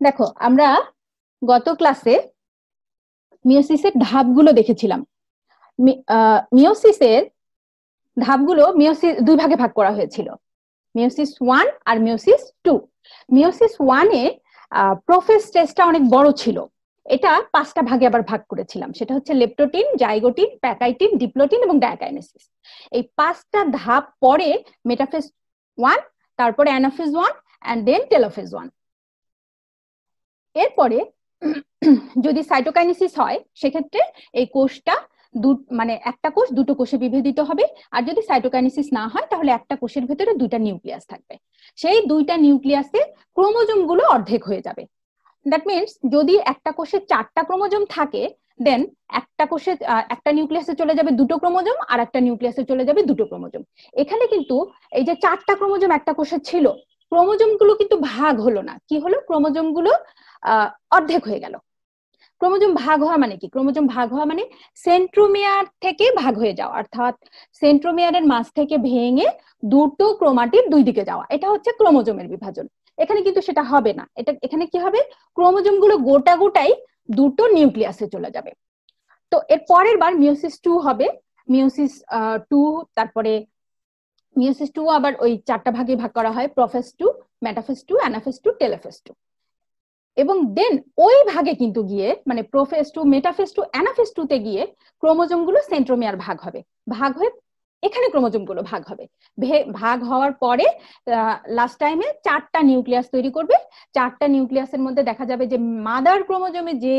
দেখো, আমরা গত ক্লাসে মিওসিসের ধাপগুলো দেখেছিলাম। মিওসিসের ধাপগুলো দুই ভাগে ভাগ করা হয়েছিল, মিওসিস 1 আর মিওসিস 2। মিওসিস 1-এ প্রোফেজ স্টেজটা অনেক বড় ছিল। এটা 5টা ভাগে আবার ভাগ করেছিলাম, সেটা হচ্ছে লেপ্টোটিন, জাইগোটিন, প্যাকাইটিন, ডিপ্লোটিন এবং ডায়াকাইনেসিস। এই 5টা ধাপ পরে মেটাফেজ 1, তারপরে অ্যানাফেজ 1 এন্ড দেন টেলোফেজ 1। এরপরে যদি সাইটোকাইনেসিস হয় সেক্ষেত্রে এই কোষটা মানে একটা কোষ দুটো কোষে বিভেদিত হবে। আর যদি সাইটোকাইনেসিস না হয় তাহলে একটা কোষের ভেতরে দুইটা নিউক্লিয়াস থাকবে। সেই দুইটা নিউক্লিয়াসে ক্রোমোজোম গুলো অর্ধেক হয়ে যাবে। দ্যাট মিনস যদি একটা কোষে 4টা ক্রোমোজোম থাকে, দেন একটা কোষে একটা নিউক্লিয়াসে চলে যাবে দুটো ক্রোমোজোম, আর একটা নিউক্লিয়াসে চলে যাবে দুটো ক্রোমোজোম। এখানে কিন্তু এই যে 4টা ক্রোমোজোম একটা কোষে ছিল, ক্রোমোজোম গুলো কিন্তু ভাগ হলো না। কি হলো? ক্রোমোজোম গুলো অর্ধেক হয়ে গেল। ক্রোমোজোম ভাগ হওয়া মানে কি? ক্রোমোজোম ভাগ হওয়া মানে সেন্ট্রোমিয়ার থেকে ভাগ হয়ে যাওয়া, অর্থাৎ সেন্ট্রোমিয়ারের মাঝ থেকে ভেঙে দুটো ক্রোমাটিড দুই দিকে যাওয়া। এটা হচ্ছে ক্রোমোজোমের বিভাজন। এখানে কিন্তু সেটা হবে না। এখানে কি হবে? ক্রোমোজোম গুলো গোটা গোটাই দুটো নিউক্লিয়াসে চলে যাবে। তো এর পরের বার মিওসিস 2 হবে। মিওসিস 2, তারপরে মিওসিস 2 আবার ওই 4টা ভাগে ভাগ করা হয়, প্রোফেজ 2, মেটাফেজ 2, অ্যানাফেজ 2, টেলোফেজ 2। এবং দেন ওই ভাগে কিন্তু গিয়ে, মানে প্রোফেজ 2, মেটাফেজ 2, অ্যানাফেজ 2 তে গিয়ে ক্রোমোজোম গুলো সেন্ট্রোমিয়ার ভাগ হবে। ভাগ হয়ে এখানে ক্রোমোজোম গুলো ভাগ হবে। ভাগ হওয়ার পরে লাস্ট টাইমে 4টা নিউক্লিয়াস তৈরি করবে। 4টা নিউক্লিয়াসের মধ্যে দেখা যাবে যে মাদার ক্রোমোজোমে যে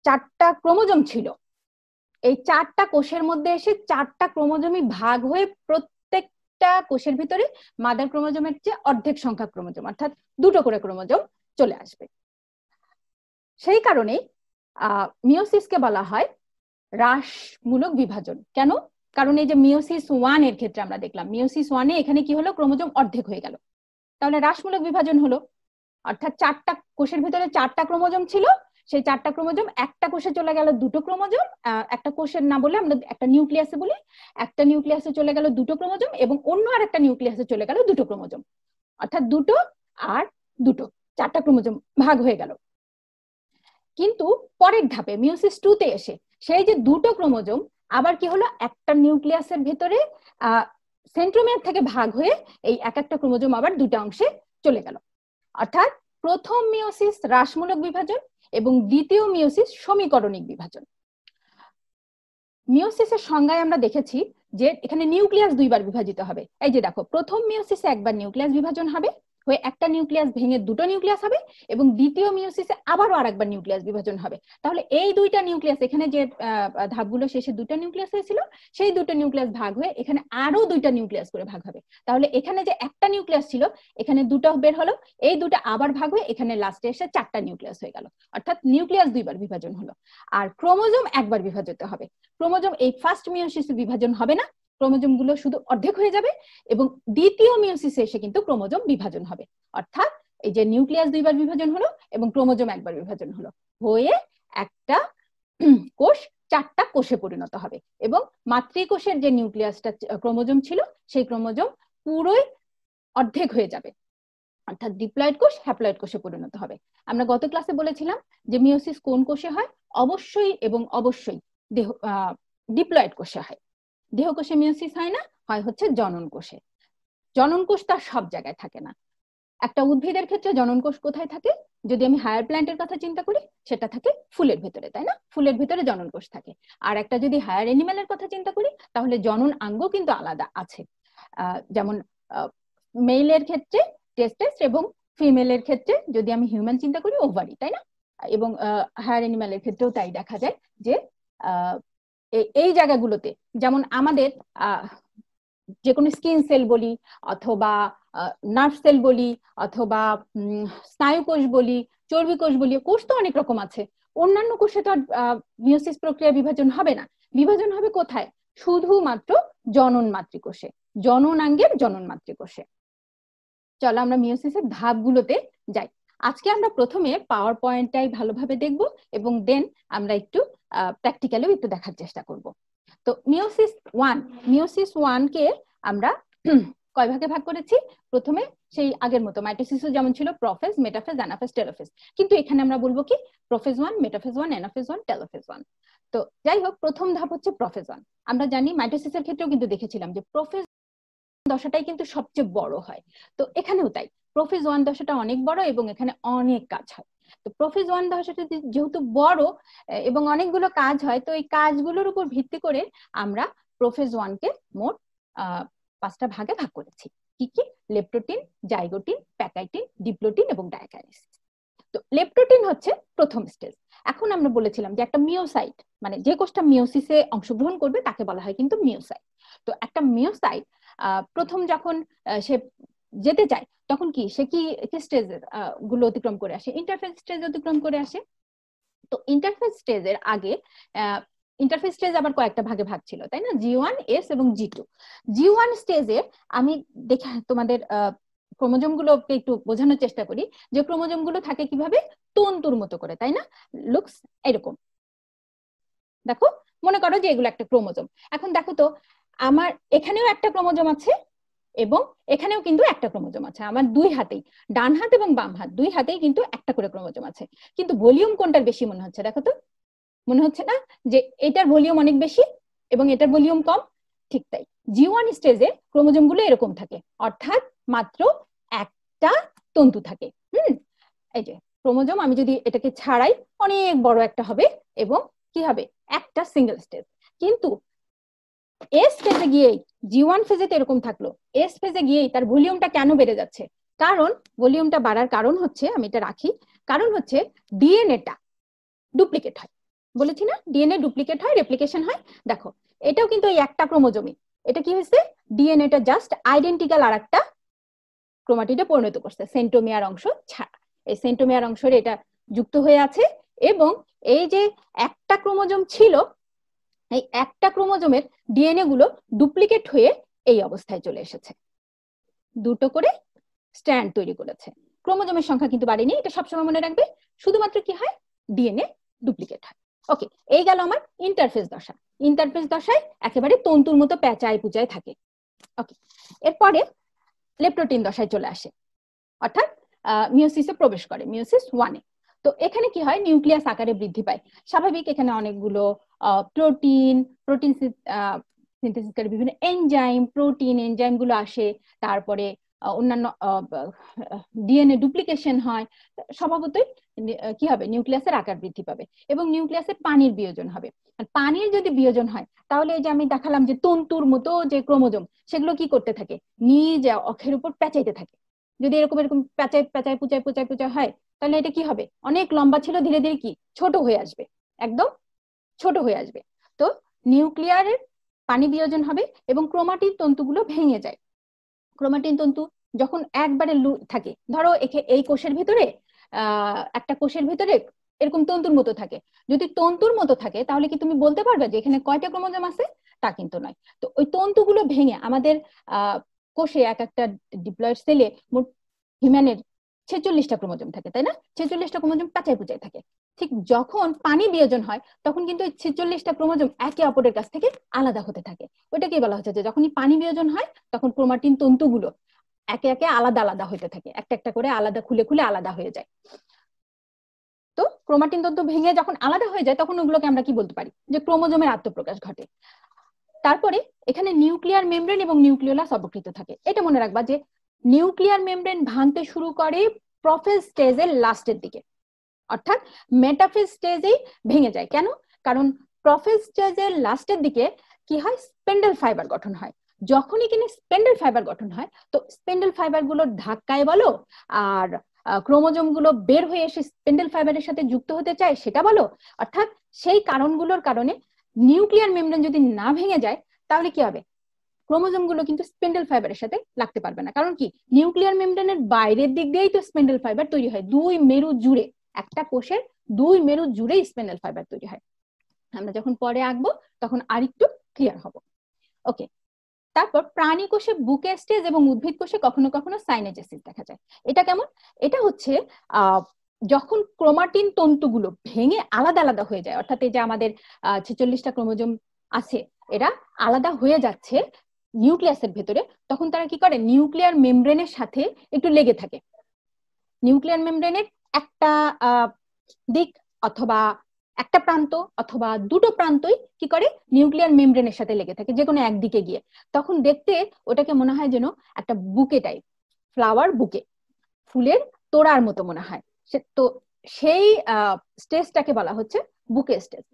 4টা ক্রোমোজোম ছিল, এই 4টা কোষের মধ্যে এসে 4টা ক্রোমোজোমই ভাগ হয়ে প্রত্যেকটা কোষের ভিতরে মাদার ক্রোমোজোমের চেয়ে অর্ধেক সংখ্যক ক্রোমোজোম, অর্থাৎ দুটো করে ক্রোমোজোম চলে আসবে। সেই কারণে মিওসিসকে বলা হয় হ্রাসমূলক বিভাজন। কেন? কারণ এই যে মিওসিস 1 এর ক্ষেত্রে আমরা দেখলাম, মিওসিস 1-এ এখানে কি হলো? ক্রোমোজোম অর্ধেক হয়ে গেল। তাহলে হ্রাসমূলক বিভাজন হলো, অর্থাৎ 4টা কোষের ভিতরে 4টা ক্রোমোজোম ছিল, সেই 4টা ক্রোমোজোম একটা কোষে চলে গেল দুটো ক্রোমোজোম। একটা কোষের না বলে আমরা একটা নিউক্লিয়াসে বলি। একটা নিউক্লিয়াসে চলে গেল দুটো ক্রোমোজোম এবং অন্য আর একটা নিউক্লিয়াসে চলে গেল দুটো ক্রোমোজোম, অর্থাৎ দুটো আর দুটো, 4টা ক্রোমোজোম ভাগ হয়ে গেল। কিন্তু পরের ধাপে মিওসিস 2-তে এসে সেই যে দুটো ক্রোমোজোম আবার কি হলো? একটা নিউক্লিয়াসের ভেতরে সেন্ট্রোমিয়ার থেকে ভাগ হয়ে এই এক একটা ক্রোমোজোম আবার দুটো অংশে চলে গেল। অর্থাৎ প্রথম মিওসিস হ্রাসমূলক বিভাজন এবং দ্বিতীয় মিওসিস সমীকরণিক বিভাজন। মিওসিসের সংজ্ঞায় আমরা দেখেছি যে এখানে নিউক্লিয়াস দুইবার বিভাজিত হবে। এই যে দেখো, প্রথম মিওসিসে একবার নিউক্লিয়াস বিভাজন হবে, হয়ে একটা নিউক্লিয়াস ভেঙে দুটো নিউক্লিয়াস হবে, এবং দ্বিতীয় মিওসিসে আবারও আরেকবার নিউক্লিয়াস বিভাজন হবে। তাহলে এই দুইটা নিউক্লিয়াস, এখানে যে ধাপগুলো শেষে দুটো নিউক্লিয়াস হয়েছিল, সেই দুটো নিউক্লিয়াস ভাগ হয়ে এখানে আরো দুইটা নিউক্লিয়াস করে ভাগ হবে। তাহলে এখানে যে একটা নিউক্লিয়াস ছিল, এখানে দুটো বের হলো, এই দুটো আবার ভাগ হয়ে এখানে লাস্টে এসে 4টা নিউক্লিয়াস হয়ে গেল। অর্থাৎ নিউক্লিয়াস দুইবার বিভাজন হলো। আর ক্রোমোজোম একবার বিভাজিত হবে। ক্রোমোজোম এই ফার্স্ট মিওসিসে বিভাজন হবে না, ক্রোমোজোম গুলো শুধু অর্ধেক হয়ে যাবে, এবং দ্বিতীয় মিওসিসে এসে কিন্তু ক্রোমোজোম বিভাজন হবে। অর্থাৎ এই যে নিউক্লিয়াস দুইবার বিভাজন হলো এবং ক্রোমোজোম একবার বিভাজন হলো, হয়ে একটা কোষ 4টা কোষে পরিণত হবে। এবং মাতৃকোষের যে নিউক্লিয়াসটা ক্রোমোজোম ছিল, সেই ক্রোমোজোম পুরোই অর্ধেক হয়ে যাবে, অর্থাৎ ডিপ্লয়েড কোষ হ্যাপ্লয়েড কোষে পরিণত হবে। আমরা গত ক্লাসে বলেছিলাম যে মিওসিস কোন কোষে হয়? অবশ্যই এবং অবশ্যই দেহ ডিপ্লয়েড কোষে হয়। দেহকোষে মিওসিস হয় না, হয় হচ্ছে জনন কোষে। জনন কোষ তার সব জায়গায় থাকে না। একটা উদ্ভিদের ক্ষেত্রে জনন কোষ কোথায় থাকে? যদি আমি হায়ার প্ল্যান্টের কথা চিন্তা করি, সেটা থাকে ফুলের ভেতরে, তাই না? ফুলের ভেতরে জনন কোষ থাকে। আর একটা যদি হায়ার এনিম্যালের কথা চিন্তা করি, তাহলে জনন অঙ্গ কিন্তু আলাদা আছে। যেমন মেইলের ক্ষেত্রে টেস্টিস এবং ফিমেলের ক্ষেত্রে যদি আমি হিউম্যান চিন্তা করি, ওভারি, তাই না? এবং হায়ার এনিম্যালের ক্ষেত্রেও তাই দেখা যায় যে এই জায়গাগুলোতে, যেমন আমাদের যে কোনো স্কিন সেল বলি, অথবা নার্ভ সেল বলি, অথবা স্নায়ু কোষ বলি, চর্বি কোষ বলি, কোষ তো অনেক রকম আছে। অন্যান্য কোষে তো মিওসিস প্রক্রিয়া বিভাজন হবে না। বিভাজন হবে কোথায়? শুধুমাত্র জনন মাতৃকোষে, জননাঙ্গের জনন মাতৃকোষে। চলো আমরা মিওসিসের ধাপগুলোতে যাই। আজকে আমরা প্রথমে পাওয়ার পয়েন্টটাই ভালোভাবে দেখব, এবং দেন আমরা একটু প্র্যাকটিক্যালিও একটু দেখার চেষ্টা করব। তো মিওসিস 1 কে আমরা কয় ভাগে ভাগ করেছি? প্রথমে সেই আগের মতো মাইটোসিসও যেমন ছিল প্রোফেজ, মেটাফেজ, অ্যানাফেজ, টেলোফেজ, কিন্তু এখানে আমরা বলবো কি প্রোফেজ 1, মেটাফেজ 1, অ্যানাফেজ 1, টেলোফেজ 1। তো যাই হোক, প্রথম ধাপ হচ্ছে প্রোফেজ 1। আমরা জানি মাইটোসিসের ক্ষেত্রেও কিন্তু দেখেছিলাম যে প্রোফেজ দশাটাই কিন্তু সবচেয়ে বড় হয়। তো এখানেও তাই, প্রোফেজ 1 দশাটা অনেক বড় এবং এখানে অনেক কাজ হয়। তো প্রোফেজ 1 দশাটা যেহেতু বড় এবং অনেকগুলো কাজ হয়, তো এই কাজগুলোর উপর ভিত্তি করে আমরা প্রোফেজ 1 কে মোট 5টা ভাগে ভাগ করেছি। কি কি? লেপ্টোটিন, জাইগোটিন, প্যাকাইটিন, ডিপ্লোটিন এবং ডায়াকাইনেসিস। তো লেপ্টোটিন হচ্ছে প্রথম স্টেজ। এখন আমরা বলেছিলাম যে একটা মিওসাইট, মানে যে কোষটা মিওসিসে অংশগ্রহণ করবে তাকে বলা হয় কিন্তু মিওসাইট। তো একটা মিওসাইট প্রথম যখন সে যেতে চায় তখন কি সে কি স্টেজ গুলো অতিক্রম করে আসে? ইন্টারফেজ স্টেজ অতিক্রম করে আসে। তো ইন্টারফেজ স্টেজের আগে ইন্টারফেজ স্টেজ আবার কয়েকটা ভাগে ভাগ ছিল, তাই না? G1, S এবং G2। G1 স্টেজে আমি দেখে তোমাদের ক্রোমোজোম গুলোকে একটু বোঝানোর চেষ্টা করি যে ক্রোমোজোম গুলো থাকে কিভাবে, তন্তুর মতো করে, তাই না? লুকস এরকম। দেখো, মনে করো যে এগুলো একটা ক্রোমোজোম। এখন দেখো তো, আমার এখানেও একটা ক্রোমোজোম আছে এবং এখানেও কিন্তু একটা ক্রোমোজোম আছে। আমার দুই হাতেই, ডান হাত এবং বাম হাত দুই হাতেই কিন্তু একটা করে ক্রোমোজোম আছে, কিন্তু ভলিউম কোনটার বেশি মনে হচ্ছে? দেখো তো, মনে হচ্ছে না যে এটার ভলিউম অনেক বেশি এবং এটার ভলিউম কম? ঠিক তাই, G1 স্টেজে ক্রোমোজোম গুলো এরকম থাকে, অর্থাৎ মাত্র একটা তন্তু থাকে। এই যে ক্রোমোজোম, আমি যদি এটাকে ছাড়াই অনেক বড় একটা হবে এবং কি হবে? একটা সিঙ্গেল স্টেজ। কিন্তু এস ফেজে গিয়েই, G1 ফেজে তো এরকম থাকলো, এস ফেজে গিয়েই তার ভলিউমটা কেন বেড়ে যাচ্ছে? কারণ ভলিউমটা বাড়ার কারণ হচ্ছে, আমি এটা রাখি, কারণ হচ্ছে ডিএনএটা ডুপ্লিকেট হয়। বলেছি না, ডিএনএ ডুপ্লিকেট হয়, রেপ্লিকেশন হয়। দেখো, এটাও কিন্তু এই একটা ক্রোমোজোমই। এটা কি হয়েছে? ডিএনএটা জাস্ট আইডেন্টিক্যাল আর একটা ক্রোমাটিডে পরিণত করছে, সেন্ট্রোমিয়ার অংশ ছাড়া। এই সেন্ট্রোমিয়ার অংশের এটা যুক্ত হয়ে আছে এবং এই যে একটা ক্রোমোজোম ছিল, এই একটা ক্রোমোজোমের ডিএনএ গুলো ডুপ্লিকেট হয়ে এই অবস্থায় চলে এসেছে, দুটো করে স্ট্র্যান্ড তৈরি করেছে। ক্রোমোজোমের সংখ্যা কিন্তু বাড়েনি, এটা সবসময় মনে রাখবে। শুধুমাত্র কি হয়? ডিএনএ ডুপ্লিকেট হয়। ওকে, এই গেল আমার ইন্টারফেজ দশা। ইন্টারফেজ দশায় একেবারে তন্তুর মতো প্যাঁচায় পুচায় থাকে। ওকে, এরপরে লেপ্টোটিন দশায় চলে আসে, অর্থাৎ মিওসিসে প্রবেশ করে, মিওসিস 1-এ। তো এখানে কি হয়? নিউক্লিয়াস আকারে বৃদ্ধি পায়। স্বাভাবিক, এখানে অনেকগুলো প্রোটিন প্রোটিন সিনথেসিসকারী বিভিন্ন এনজাইম গুলো আসে, তারপরে অন্যান্য ডিএনএ ডুপ্লিকেশন হয়। স্বভাবতই কি হবে? নিউক্লিয়াসের আকার বৃদ্ধি পাবে এবং নিউক্লিয়াসে পানির বিয়োজন হবে। আর পানির যদি বিয়োজন হয়, তাহলে এই যে আমি দেখালাম যে তন্তুর মতো যে ক্রোমোজোম, সেগুলো কি করতে থাকে? নিজ অক্ষের উপর পেঁচাইতে থাকে। যদি এরকম এরকম পেঁচায় পেঁচায় পুচায় পুচায় পুচায় হয়, তাহলে এটা কি হবে? অনেক লম্বা ছিল, ধীরে ধীরে কি ছোট হয়ে আসবে, একদম ছোট হয়ে আসবে। তো নিউক্লিয়ারের পানি বিয়োজন হবে এবং ক্রোমাটিন তন্তুগুলো ভেঙে যায়। ক্রোমাটিন তন্তু যখন একবারে থাকে, ধরো এই কোষের ভিতরে একটা কোষের ভিতরে এরকম তন্তুর মতো থাকে। যদি তন্তুর মতো থাকে, তাহলে কি তুমি বলতে পারবে যে এখানে কয়টা ক্রোমোজোম আছে? তা কিন্তু নয়। তো ওই তন্তুগুলো ভেঙে আমাদের কোষে এক একটা ডিপ্লয়েড সেলে মোট হিউম্যানের 46টা ক্রোমোজোম থাকে, তাই না? 46টা ক্রোমোজোম পেঁচায় পুচায় থাকে। ঠিক যখন পানি বিয়োজন হয়, তখন কিন্তু এই 46টা ক্রোমোজোম একে অপরের কাছ থেকে আলাদা হতে থাকে। ওইটাকেই বলা হচ্ছে যে যখনই পানি বিয়োজন হয়, তখন ক্রোমাটিন তন্তুগুলো একে একে আলাদা আলাদা হতে থাকে, একটা একটা করে আলাদা খুলে খুলে আলাদা হয়ে যায়। তো ক্রোমাটিন তন্তু ভেঙে যখন আলাদা হয়ে যায়, তখন ওগুলোকে আমরা কি বলতে পারি? যে ক্রোমোজোমের আত্মপ্রকাশ ঘটে। তারপরে এখানে নিউক্লিয়ার মেমব্রেন এবং নিউক্লিওলাস অবকৃত থাকে। এটা মনে রাখবা যে নিউক্লিয়ার মেমব্রেন ভাঙতে শুরু করে প্রোফেজ স্টেজের লাস্টের দিকে, অর্থাৎ মেটাফেজ স্টেজেই ভেঙে যায়। কেন? কারণ প্রোফেজ স্টেজের লাস্টের দিকে কি হয়? স্পেন্ডেল ফাইবার গঠন হয়। যখনই কিনা স্পেন্ডেল ফাইবার গঠন হয়, তো স্পেন্ডেল ফাইবার গুলোর ধাক্কায় বলো আর ক্রোমোজোম গুলো বের হয়ে এসে স্পেন্ডেল ফাইবারের সাথে যুক্ত হতে চায়, সেটা বলো, অর্থাৎ সেই কারণগুলোর কারণে নিউক্লিয়ার মেমব্রেন যদি না ভেঙে যায়, তাহলে কি হবে? ক্রোমোজোম গুলো কিন্তু স্পেন্ডেল ফাইবারের সাথে লাগতে পারবে না। কারণ কি? নিউক্লিয়ার মেমব্রেনের বাইরের দিক দিয়েই তো স্পেন্ডেল ফাইবার তৈরি হয়, দুই মেরু জুড়ে। একটা কোষের দুই মেরু জুড়েই স্পেন্ডেল ফাইবার তৈরি হয়। আমরা যখন পরে আঁকবো তখন আরেকটু ক্লিয়ার হব। ওকে, তারপর প্রাণী কোষে বুকে স্টেজ এবং উদ্ভিদ কোষে কখনো কখনো সাইনেজেসিস দেখা যায়। এটা কেমন? এটা হচ্ছে যখন ক্রোমাটিন তন্তুগুলো ভেঙে আলাদা আলাদা হয়ে যায়, অর্থাৎ এই যে আমাদের 46টা ক্রোমোজোম আছে, এরা আলাদা হয়ে যাচ্ছে, নিউক্লিয়াসের ভেতরে, তখন তারা কি করে নিউক্লিয়ার মেমব্রেনের সাথে একটু লেগে থাকে। নিউক্লিয়ার মেমব্রেনের একটা দিক অথবা একটা প্রান্ত অথবা দুটো প্রান্তই কি করে নিউক্লিয়ার মেমব্রেনের সাথে লেগে থাকে, যে কোনো একদিকে গিয়ে। তখন দেখতে ওটাকে মনে হয় যেন একটা বুকে টাইপ, ফ্লাওয়ার বুকে, ফুলের তোড়ার মতো মনে হয়। তো সেই স্টেজটাকে বলা হচ্ছে বুকে স্টেজ।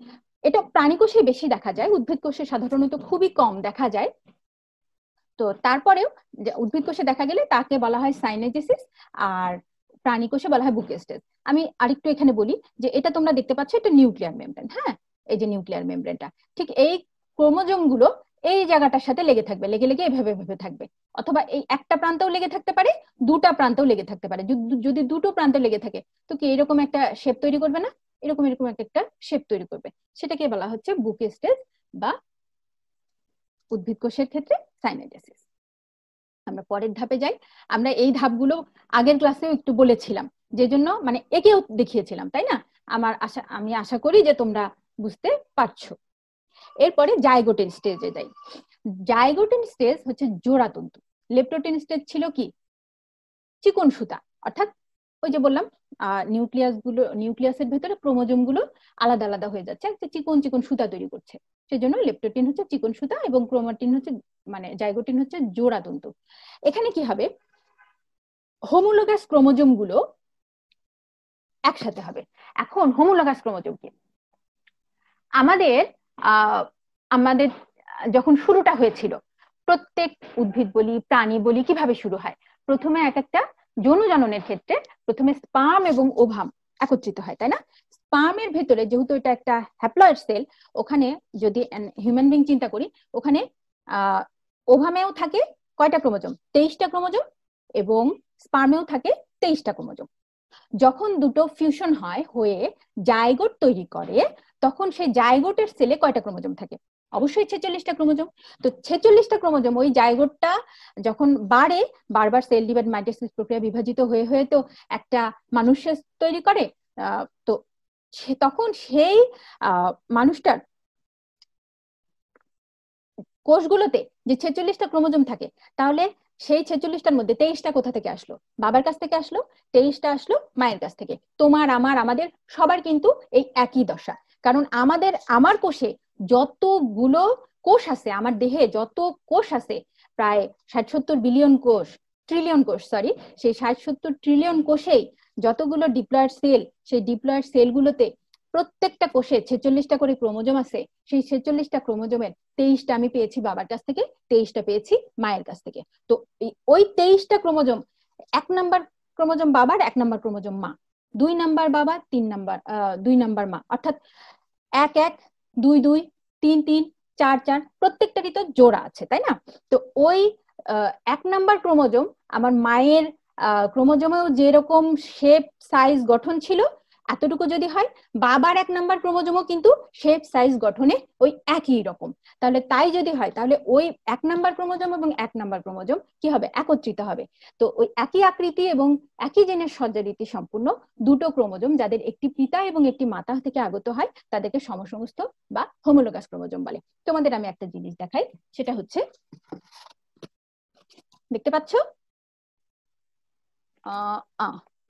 এটা প্রাণী কোষে বেশি দেখা যায়, উদ্ভিদ কোষে সাধারণত খুবই কম দেখা যায়। তো তারপরেও উদ্ভিদ কোষে দেখা গেলে তাকে বলা হয় সাইনেজেসিস, আর প্রাণী কোষে বলা হয় বুকে স্টেজ। আমি আরেকটু এখানে বলি যে এটা তোমরা দেখতে পাচ্ছ, এটা নিউক্লিয়ার মেমব্রেন। হ্যাঁ, এই যে নিউক্লিয়ার মেমব্রেনটা, ঠিক এই ক্রোমোজোম গুলো এই জায়গাটার সাথে লেগে থাকবে, লেগে লেগে এভাবে এভাবে থাকবে। অথবা এই একটা প্রান্তেও লেগে থাকতে পারে, দুটা প্রান্তেও লেগে থাকতে পারে। যদি দুটো প্রান্তে লেগে থাকে তো কি এরকম একটা শেপ তৈরি করবে না? এরকম এরকম একটা শেপ তৈরি করবে। সেটাকে বলা হচ্ছে বুকে স্টেজ বা উদ্ভিদ কোষের ক্ষেত্রে সাইনেজেসিস। আমরা পরের ধাপে যাই। আমরা এই ধাপগুলো আগের ক্লাসেও একটু বলেছিলাম, যে জন্য মানে একেও দেখিয়েছিলাম, তাই না? আমি আশা করি যে তোমরা বুঝতে পারছো। এরপরে জাইগোটিন স্টেজে যাই। জাইগোটিন স্টেজ হচ্ছে জোড়াতন্তু। লেপ্টোটিন স্টেজ ছিল কি চিকন সুতা, অর্থাৎ ওই যে বললাম নিউক্লিয়াসের ভেতরে ক্রোমোজোম গুলো আলাদা আলাদা হয়ে যাচ্ছে, একটা চিকন চিকন সুতা তৈরি করছে। সেজন্য লেপ্টোটিন হচ্ছে চিকন সুতা এবং ক্রোমাটিন হচ্ছে মানে জাইগোটিন হচ্ছে জোড়া তন্তু। এখানে কি হবে, হোমোলোগাস ক্রোমোজোম গুলো একসাথে হবে। এখন হোমোলোগাস ক্রোমোজোম কি, আমাদের আমাদের যখন শুরুটা হয়েছিল, প্রত্যেক উদ্ভিদ বলি প্রাণী বলি কিভাবে শুরু হয়, প্রথমে এক একটা যৌন জননের ক্ষেত্রে প্রথমে স্পার্ম এবং ওভাম একত্রিত হয়, তাই না? স্পার্মের ভেতরে যেহেতু এটা একটা হ্যাপ্লয়েড সেল, ওখানে যদি হিউম্যান বিং চিন্তা করি, ওখানে ওভামেও থাকে কয়টা ক্রোমোজোম, 23টা ক্রোমোজোম, এবং স্পার্মেও থাকে 23টা ক্রোমোজোম। যখন দুটো ফিউশন হয়ে জাইগোট তৈরি করে, তখন সেই জাইগোটের সেলে কয়টা ক্রোমোজোম থাকে? অবশ্যই 46টা ক্রোমোজোম। তো 46টা ক্রোমোজোম ওই জাইগোটটা যখন বাড়ে, বারবার সেল ডিভাইড মাইটোসিস প্রক্রিয়া বিভাজিত হয়ে হয়ে তো একটা মানুষের তৈরি করে। তো তখন সেই মানুষটার কোষগুলোতে যে 46টা ক্রোমোজোম থাকে, তাহলে সেই 46টার মধ্যে 23টা কোথা থেকে আসলো? বাবার কাছ থেকে আসলো। 23টা আসলো মায়ের কাছ থেকে। তোমার আমাদের সবার কিন্তু এই একই দশা। কারণ আমার কোষে যতগুলো কোষ আছে, আমার দেহে যত কোষ আছে, প্রায় 60-70 বিলিয়ন কোষ, ট্রিলিয়ন কোষ, সরি, সেই 60-70 ট্রিলিয়ন কোষেই যতগুলো ডিপ্লয়েড সেল, সেই ডিপ্লয়েড সেলগুলোতে প্রত্যেকটা কোষে 46টা করে ক্রোমোজোম আছে। সেই 46টা ক্রোমোজোমের 23টা আমি পেয়েছি বাবার কাছ থেকে, 23টা পেয়েছি মায়ের কাছ থেকে। তো ওই 23টা ক্রোমোজোম, 1 নাম্বার ক্রোমোজোম বাবার, 1 নাম্বার ক্রোমোজোম মা, 2 নাম্বার বাবা, 2 নাম্বার মা, অর্থাৎ 1-1, 2-2, 3-3, 4-4, প্রত্যেকটারই তো জোড়া আছে, তাই না? তো ওই 1 নাম্বার ক্রোমোজোম আমার মায়ের ক্রোমোজোমেও যেরকম শেপ সাইজ গঠন ছিল এতটুকু যদি হয়, বাবার 1 নাম্বার ক্রোমোজোমও কিন্তু শেপ সাইজ গঠনে ওই একই রকম। তাহলে তাই যদি হয়, তাহলে ওই 1 নাম্বার ক্রোমোজোম এবং 1 নাম্বার ক্রোমোজোম কি হবে? একত্রিত হবে। তো ওই একই আকৃতি এবং একই জিনের সজ্জারীতি সম্পূর্ণ দুটো ক্রোমোজোম, যাদের একটি পিতা এবং একটি মাতা থেকে আগত হয়, তাদেরকে সমসমস্ত বা হোমোলোগাস ক্রোমোজোম বলে। তোমাদের আমি একটা জিনিস দেখাই, সেটা হচ্ছে, দেখতে পাচ্ছ?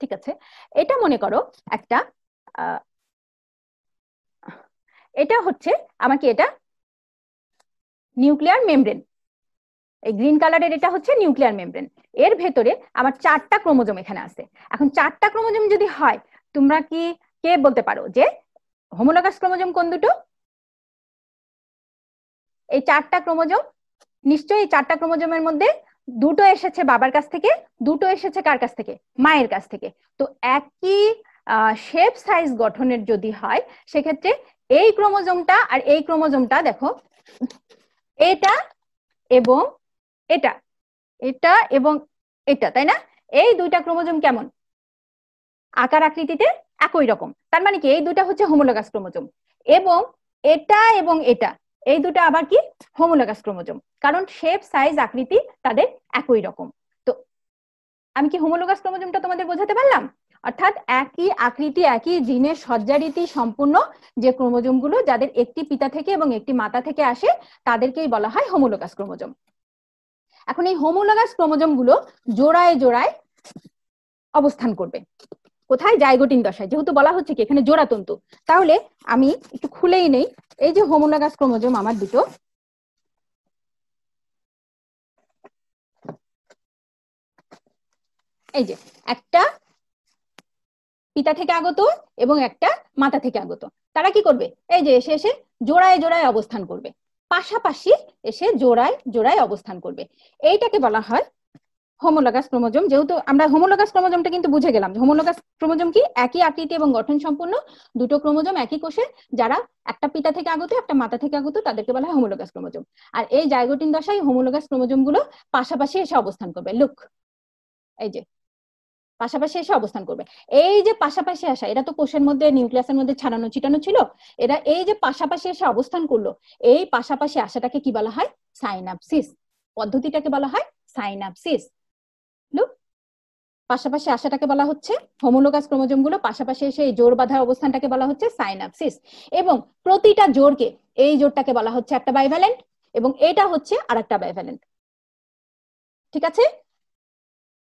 ঠিক আছে, এটা মনে করো একটা এটা হচ্ছে আমাকে এটা নিউক্লিয়ার মেমব্রেন, এই গ্রিন কালারের এটা হচ্ছে নিউক্লিয়ার মেমব্রেন। এর ভেতরে আমার 4টা ক্রোমোজোম এখানে আছে। এখন 4টা ক্রোমোজোম যদি হয়, তোমরা কে বলতে পারো যে হোমোলোগাস ক্রোমোজোম কোন দুটো? এই 4টা ক্রোমোজোম, নিশ্চয়ই এই 4টা ক্রোমোজোমের মধ্যে দুটো এসেছে বাবার কাছ থেকে, দুটো এসেছে কার কাছ থেকে? মায়ের কাছ থেকে। তো একই শেপ সাইজ গঠনের যদি হয়, সেক্ষেত্রে এই ক্রোমোজোমটা আর এই ক্রোমোজোমটা দেখো, এটা এবং এটা, এটা এবং এটা, তাই না? এই 2টা ক্রোমোজোম কেমন? আকার আকৃতিতে একই রকম। তার মানে কি এই দুটা হচ্ছে হোমোলোগাস ক্রোমোজোম। এবং এটা এই দুটো আবার কি হোমোলোগাস ক্রোমোজোম, কারণ শেপ সাইজ আকৃতি তাদের একই রকম। তো আমি কি হোমোলোগাস ক্রোমোজোমটা তোমাদের বোঝাতে পারলাম? অর্থাৎ একই আকৃতি, একই জিনের সজ্জারীতি সম্পূর্ণ যে ক্রোমোজোমগুলো যাদের একটি পিতা থেকে এবং একটি মাতা থেকে আসে, তাদেরকেই বলা হয় হোমোলোগাস ক্রোমোজোম। এখন এই হোমোলগাস ক্রোমোজোম গুলো জোড়ায় জোড়ায় অবস্থান করবে। কোথায়? জাইগোটিন দশায়। যেহেতু বলা হচ্ছে কি এখানে জোড়া তন্তু, তাহলে আমি একটু খুলেই নেই। এই যে হোমোলগাস ক্রোমোজোম আমার দুটো, এই যে একটা পিতা থেকে আগত এবং একটা মাতা থেকে আগত, তারা কি করবে? এই যে এসে এসে জোড়ায় জোড়ায় অবস্থান করবে, পাশাপাশি এসে জোড়ায় জোড়ায় অবস্থান করবে। এইটাকে বলা হয় হোমোলগাস ক্রোমোজোম। যেহেতু আমরা হোমোলগাস ক্রোমোজোমটা কিন্তু বুঝে গেলাম, হোমোলগাস ক্রোমোজোম কি? একই আকৃতি এবং গঠন সম্পন্ন দুটো ক্রোমোজোম একই কোষে, যারা একটা পিতা থেকে আগত একটা মাতা থেকে আগত, তাদেরকে বলা হয় হোমোলগাস ক্রোমোজোম। আর এই জাইগোটিন দশায় হোমোলগাস ক্রোমোজোম গুলো পাশাপাশি এসে অবস্থান করবে। লুক, এই যে পাশাপাশি এসে অবস্থান করবে। এই যে পাশাপাশি আসা, এটা তো কোষের মধ্যে নিউক্লিয়াসের মধ্যে ছাড়ানো ছিটানো ছিল, এরা এই যে পাশাপাশি এসে অবস্থান করলো, এই পাশাপাশি আসাটাকে কি বলা হয়? সাইনাপসিস। পদ্ধতিটাকে বলা হয় সাইনাপসিস। লুক, পাশাপাশি আসাটাকে বলা হচ্ছে, হোমোলোগাস ক্রোমোজোম গুলো পাশাপাশি এসে এই জোড় বাঁধার অবস্থানটাকে বলা হচ্ছে সাইনাপসিস। এবং প্রতিটা জোড়কে, এই জোড়টাকে বলা হচ্ছে একটা বাইভ্যালেন্ট এবং এটা হচ্ছে আরেকটা বাইভ্যালেন্ট। ঠিক আছে?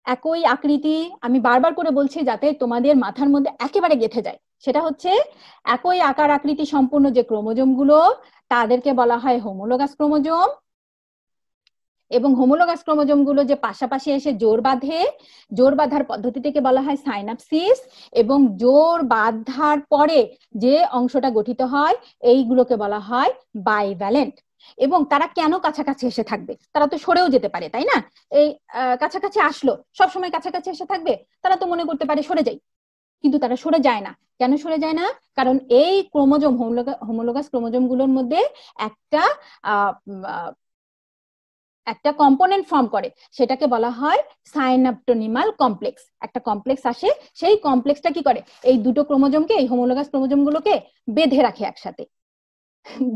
একই আকৃতি, আমি বারবার করে বলছি যাতে তোমাদের মাথার মধ্যে একেবারে গেঁথে যায়, সেটা হচ্ছে একই আকার আকৃতি সম্পূর্ণ যে ক্রোমোজোম গুলো, তাদেরকে বলা হয় হোমোলোগাস ক্রোমোজোম। এবং হোমোলোগাস ক্রোমোজোম গুলো যে পাশাপাশি এসে জোড় বাঁধে, জোড় বাঁধার পদ্ধতিটিকে বলা হয় সাইনাপসিস। এবং জোড় বাঁধার পরে যে অংশটা গঠিত হয়, এইগুলোকে বলা হয় বাইভ্যালেন্ট। এবং তারা কেন কাছাকাছি এসে থাকবে? তারা তো সরেও যেতে পারে, তাই না? এই কাছাকাছি আসলো, সবসময় কাছাকাছি এসে থাকবে? তারা তো মনে করতে পারে সরে যাই, কিন্তু তারা সরে যায় না। কেন সরে যায় না? কারণ এই ক্রোমোজোম, হোমোলোগাস ক্রোমোজোম গুলোর মধ্যে একটা একটা কম্পোনেন্ট ফর্ম করে, সেটাকে বলা হয় সাইনাপটোনিমাল কমপ্লেক্স। একটা কমপ্লেক্স আসে, সেই কমপ্লেক্সটা কি করে? এই দুটো ক্রোমোজোমকে, এই হোমোলোগাস ক্রোমোজোম গুলোকে বেঁধে রাখে একসাথে।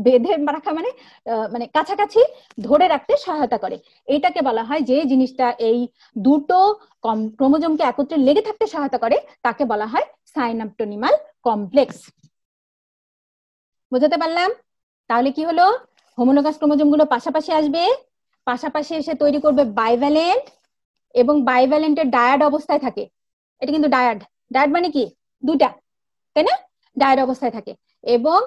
বেঁধে রাখা মানে মানে কাছাকাছি ধরে রাখতে সহায়তা করে। এটাকে বলা হয়, যে জিনিসটা এই দুটো ক্রোমোজোমকে একত্রে লেগে থাকতে সহায়তা করে, তাকে বলা হয় সাইনাপটোনিমাল কমপ্লেক্স। বোঝাতে পারলাম? তাহলে কি হলো? হোমোলোগাস ক্রোমোজোম গুলো পাশাপাশি আসবে, পাশাপাশি এসে তৈরি করবে বাইভ্যালেন্ট, এবং বাইভ্যালেন্টের ডায়াড অবস্থায় থাকে। এটা কিন্তু ডায়াড, ডায়াড মানে কি? দুটা, তাই না? ডায়াড অবস্থায় থাকে। এবং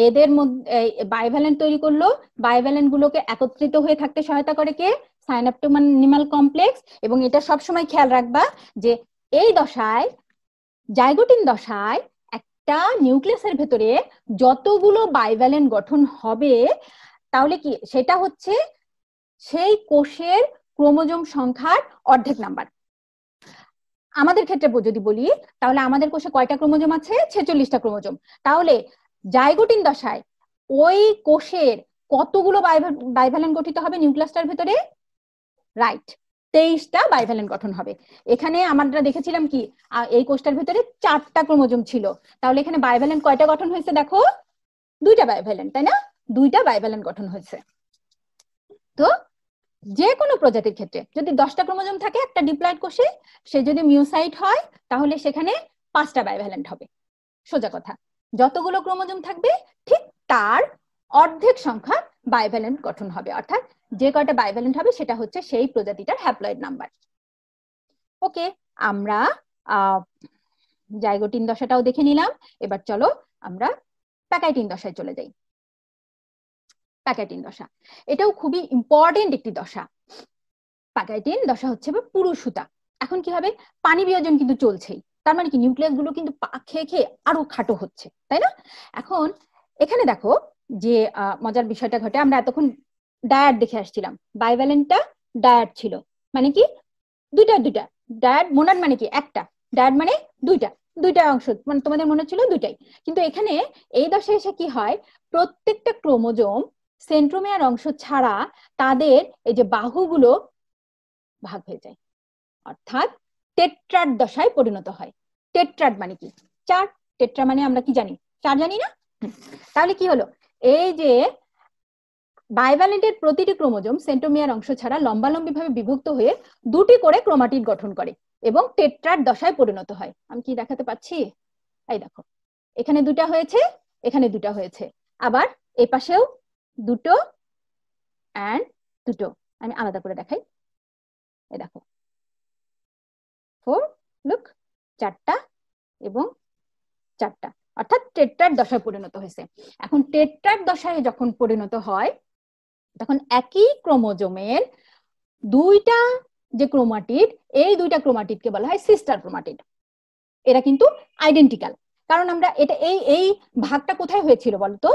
এদের মধ্যে বাইভ্যালেন্ট তৈরি করলো, বাইভ্যালেন্ট গুলোকে একত্রিত হয়ে থাকতে সহায়তা করে কে? সাইনাপটোনিমাল কমপ্লেক্স। এবং এটা সবসময় খেয়াল রাখবা যে এই দশায়, জাইগোটিন দশায়, একটা নিউক্লিয়াসের ভেতরে যতগুলো বাইভ্যালেন্ট গঠন হবে, তাহলে কি সেটা হচ্ছে সেই কোষের ক্রোমোজোম সংখ্যার অর্ধেক নাম্বার। আমাদের ক্ষেত্রে যদি বলি, তাহলে আমাদের কোষে কয়টা ক্রোমোজোম আছে? 46টা ক্রোমোজোম। তাহলে জাইগোটিন দশায় ওই কোষের কতগুলো বাইভ্যালেন্ট গঠিত হবে নিউক্লিয়াসটার ভেতরে? রাইট, 23টা বাইভ্যালেন্ট গঠন হবে। এখানে আমরা দেখেছিলাম কি, এই কোষটার ভেতরে 4টা ক্রোমোজোম ছিল, তাহলে এখানে বাইভ্যালেন্ট কয়টা গঠন হয়েছে দেখো? 2টা বাইভ্যালেন্ট, তাই না? 2টা বাইভ্যালেন্ট গঠন হয়েছে। তো যে কোনো প্রজাতির ক্ষেত্রে যদি 10টা ক্রোমোজোম থাকে একটা ডিপ্লয়েড কোষে, সে যদি মিওসাইট হয়, তাহলে সেখানে 5টা বাইভ্যালেন্ট হবে। সোজা কথা, যতগুলো ক্রোমোজোম থাকবে ঠিক তার অর্ধেক সংখ্যা বাইভ্যালেন্ট গঠন হবে, অর্থাৎ যে কয়টা বাইভ্যালেন্ট হবে সেটা হচ্ছে সেই প্রজাতিটার হ্যাপ্লয়েড নাম্বার। ওকে, আমরা জাইগোটিন দশাটাও দেখে নিলাম। এবার চলো আমরা প্যাকাইটিন দশায় চলে যাই। প্যাকাইটিন দশা, এটাও খুবই ইম্পর্টেন্ট একটি দশা। প্যাকাইটিন দশা হচ্ছে পুরুষ সুতা। এখন কি হবে? পানি বিয়োজন কিন্তু চলছেই, তার মানে কি নিউক্লিয়াস গুলো কিন্তু খেয়ে খেয়ে আরো খাটো হচ্ছে, তাই না? এখন এখানে দেখো যে মজার বিষয়টা ঘটে, আমরা এতক্ষণ ডায়াড দেখে আসছিলাম, বাইভ্যালেন্টটা ডায়াড ছিল, মানে কি দুইটা দুইটা। ডায়াড, মোনাড মানে কি? একটা। ডায়াড মানে দুইটা, দুইটা অংশ, মানে তোমাদের মনে ছিল দুইটাই। কিন্তু এখানে এই দশায় এসে কি হয়, প্রত্যেকটা ক্রোমোজোম সেন্ট্রোমিয়ার অংশ ছাড়া তাদের এই যে বাহুগুলো ভাগ হয়ে যায়, অর্থাৎ টেট্রাড দশায় পরিণত হয়। টেট্রাড মানে কি? 4। টেট্রা মানে আমরা কি জানি? 4 জানি না? তাহলে কি হলো, এই যে বাইভ্যালেন্টের প্রতিটি ক্রোমোজোম সেন্ট্রোমিয়ার অংশ ছাড়া লম্বালম্বি ভাবে বিভক্ত হয়ে 2টি করে ক্রোমাটিড গঠন করে এবং টেট্রাড দশায় পরিণত হয়। আমি কি দেখাতে পাচ্ছি? এই দেখো, এখানে 2টা হয়েছে, এখানে 2টা হয়েছে, আবার এই পাশেও 2টো এন্ড 2টো। আমি আলাদা করে দেখাই, এই দেখো 4 লুক 4টা এবং 4টা, অর্থাৎ টেট্রাড দশায় পরিণত হয়েছে। এখন টেট্রাড দশায় যখন পরিণত হয় তখন একই ক্রোমোজোমের দুইটা যে ক্রোমাটিড, এই দুইটা ক্রোমাটিডকে বলা হয় সিস্টার ক্রোমাটিড। এরা কিন্তু আইডেন্টিক্যাল, কারণ আমরা এটা এই ভাগটা কোথায় হয়েছিল বলতো?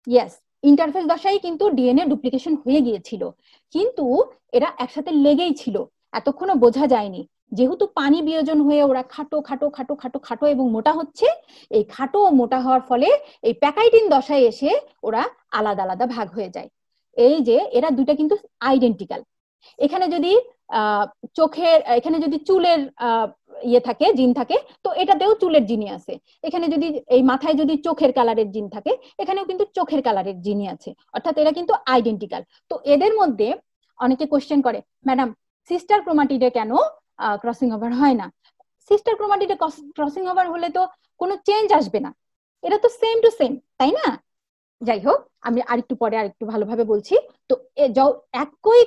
ইয়েস, ইন্টারফেস দশায় কিন্তু ডিএনএ ডুপ্লিকেশন হয়ে গিয়েছিল, কিন্তু এরা একসাথে লেগেই ছিল, এতক্ষণও বোঝা যায়নি। যেহেতু পানি বিয়োজন হয়ে ওরা খাটো খাটো খাটো খাটো খাটো এবং মোটা হচ্ছে, এই খাটো ও মোটা হওয়ার ফলে এই প্যাকাইটিন দশায় এসে ওরা আলাদা আলাদা ভাগ হয়ে যায়। এই যে এরা দুইটা কিন্তু আইডেন্টিক্যাল। এখানে যদি চোখের, এখানে যদি চুলের ইয়ে থাকে, জিন থাকে, তো এটাতেও চুলের জিনই আছে। এখানে যদি এই মাথায় যদি চোখের কালারের জিন থাকে, এখানেও কিন্তু চোখের কালারের জিনই আছে, অর্থাৎ এরা কিন্তু আইডেন্টিক্যাল। তো এদের মধ্যে অনেকে কোশ্চেন করে, ম্যাডাম সিস্টার ক্রোমাটিডে কেন ক্রসিং ওভার হয় না? সিস্টার ক্রোমাটিডে ক্রসিং ওভার হলে তো কোনো চেঞ্জ আসবে না, এটা তো সেম টু সেম, তাই না? যাই হোক, আমি আরেকটু পরে আরেকটু ভালোভাবে বলছি। তো একই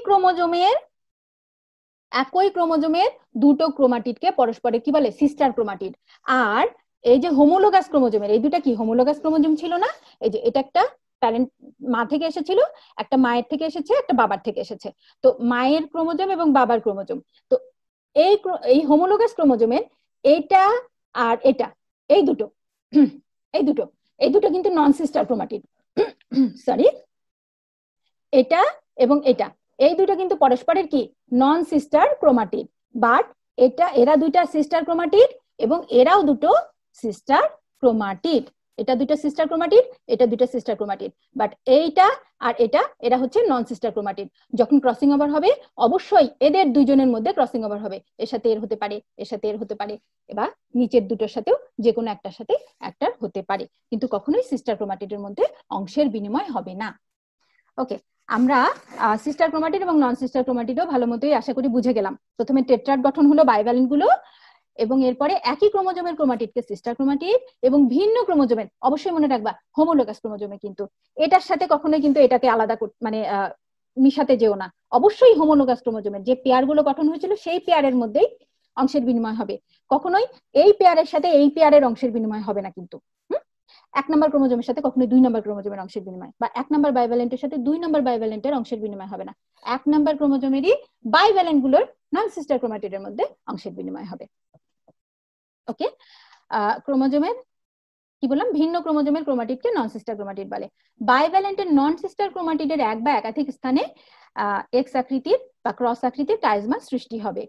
ক্রোমোজোমের দুটো ক্রোমাটিডকে পরস্পরে কি বলে? Sister chromatid. আর এই যে হোমোলোগাস ক্রোমোজোমের এই দুটা কি হোমোলোগাস ক্রোমোজোম ছিল না? এই যে এটা একটা প্যারেন্ট মা থেকে এসেছিল, একটা মায়ের থেকে এসেছে, একটা বাবার থেকে এসেছে। তো মায়ের ক্রোমোজোম এবং বাবার ক্রোমোজোম, তো এই হোমোলোগাস ক্রোমোজোমের এইটা আর এটা, এই দুটো এই দুটো কিন্তু নন সিস্টার ক্রোমাটিড। সরি, এটা এবং এটা, এই দুটো কিন্তু পরস্পরের কি নন সিস্টার ক্রোমাটিড। বাট এরা দুইটা সিস্টার ক্রোমাটিড এবং এরাও দুটো সিস্টার ক্রোমাটিড। এটা দুটো সিস্টার ক্রোমাটিড, এটা দুটো সিস্টার ক্রোমাটিড। বাট এইটা আর এটা, এরা হচ্ছে নন সিস্টার ক্রোমাটিড। যখন ক্রসিং ওভার হবে অবশ্যই এদের দুইজনের মধ্যে ক্রসিং ওভার হবে, এর সাথে এর হতে পারে, এর সাথে এর হতে পারে, এবার নিচের দুটোর সাথেও যে কোনো একটার সাথে একটার হতে পারে, কিন্তু কখনোই সিস্টার ক্রোমাটিডের মধ্যে অংশের বিনিময় হবে না। ওকে, আমরা সিস্টার ক্রোমাটিড এবং নন সিস্টার ক্রোমাটিডও ভালো মতোই আশা করি বুঝে গেলাম। প্রথমে টেট্রাড গঠন হলো বাইভ্যালেন্ট গুলো, এবং এরপরে একই ক্রোমোজোমের ক্রোমাটিডকে সিস্টার ক্রোমাটিড, এবং ভিন্ন ক্রোমোজোমের, অবশ্যই মনে রাখবা হোমোলোগাস ক্রোমোজোমে কিন্তু এটার সাথে কখনোই কিন্তু এটাকে আলাদা মানে মিশাতে যেও না। অবশ্যই হোমোলোগাস ক্রোমোজোমের যে পেয়ার গুলো গঠন হয়েছিল সেই পেয়ারের মধ্যেই অংশের বিনিময় হবে, কখনোই এই পেয়ারের সাথে এই পেয়ারের অংশের বিনিময় হবে না কিন্তু। এক নম্বর ক্রোমোজোমের সাথে কখনোই 2 নম্বর ক্রোমোজোমের অংশের বিনিময়, বা 1 নম্বর বাইভ্যালেন্টের সাথে 2 নম্বর বাইভ্যালেন্টের অংশের বিনিময় হবে না। 1 নম্বর ক্রোমোজোমেরই বাইভ্যালেন্ট গুলোর নন সিস্টার ক্রোমাটিডের মধ্যে অংশের বিনিময় হবে। ওকে, ক্রোমোজোমের কি বললাম, ভিন্ন ক্রোমোজোমের ক্রোমাটিডকে নন সিস্টার ক্রোমাটিড বলে। বাইভ্যালেন্টের নন সিস্টার ক্রোমাটিডের এক বা একাধিক স্থানে এক্স আকৃতির বা ক্রস আকৃতির কাইজমা সৃষ্টি হবে।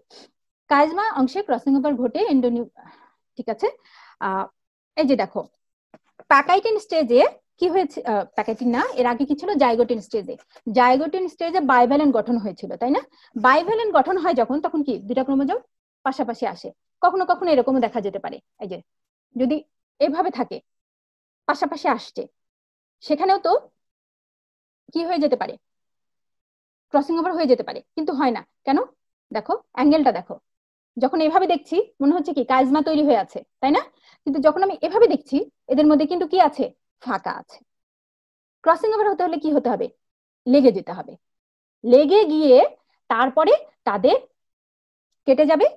কাইজমা অংশে ক্রসিং ওভার ঘটে ঠিক আছে। এই যে দেখো, প্যাকাইটিন স্টেজে কি হয়েছে, প্যাকাইটিন না, এর আগে কি ছিল, জাইগোটিন স্টেজে। জাইগোটিন স্টেজে বাইভ্যালেন্ট গঠন হয়েছিল, তাই না? বাইভ্যালেন্ট গঠন হয় যখন, তখন কি দুটা ক্রোমোজোম পাশাপাশি আসে। কখনো কখনো এরকমও দেখা যেতে পারে, এই যে যদি এভাবে থাকে পাশাপাশি আসছে, সেখানেও তো কি হয়ে যেতে পারে, ক্রসিং ওভার হয়ে যেতে পারে, কিন্তু হয় না কেন? দেখো অ্যাঙ্গেলটা দেখো, যখন এভাবে দেখছি মনে হচ্ছে কি কাইজমা তৈরি হয়ে আছে, তাই না? কিন্তু যখন আমি এভাবে দেখছি এদের মধ্যে কিন্তু কি আছে, ফাঁকা আছে। ক্রসিং ওভার হতে হলে কি হতে হবে, লেগে যেতে হবে, লেগে গিয়ে তারপরে তাদের কেটে যাবে,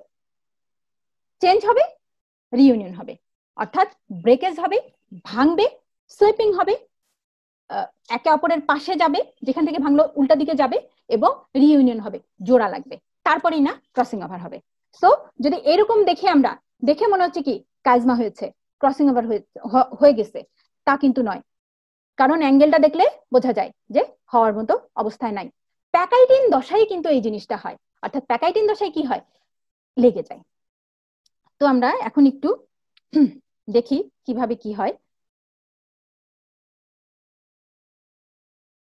চেঞ্জ হবে, রিইউনিয়ন হবে, অর্থাৎ ব্রেকেজ হবে, ভাঙবে, সুইপিং হবে, একে অপরের পাশে যাবে, যেখান থেকে ভাঙলো উল্টা দিকে যাবে, এবং রিইউনিয়ন হবে, জোড়া লাগবে, তারপরেই না ক্রসিং ওভার হবে। সো যদি এরকম দেখে আমরা, দেখে মনে হচ্ছে কি কাইজমা হয়েছে, ক্রসিং ওভার হয়ে গেছে, তা কিন্তু নয়, কারণ অ্যাঙ্গেলটা দেখলে বোঝা যায় যে হওয়ার মতো অবস্থায় নাই। প্যাকাইটিন দশায় কিন্তু এই জিনিসটা হয়, অর্থাৎ প্যাকাইটিন দশায় কি হয়, লেগে যায়। তো আমরা এখন একটু দেখি কিভাবে কি হয়।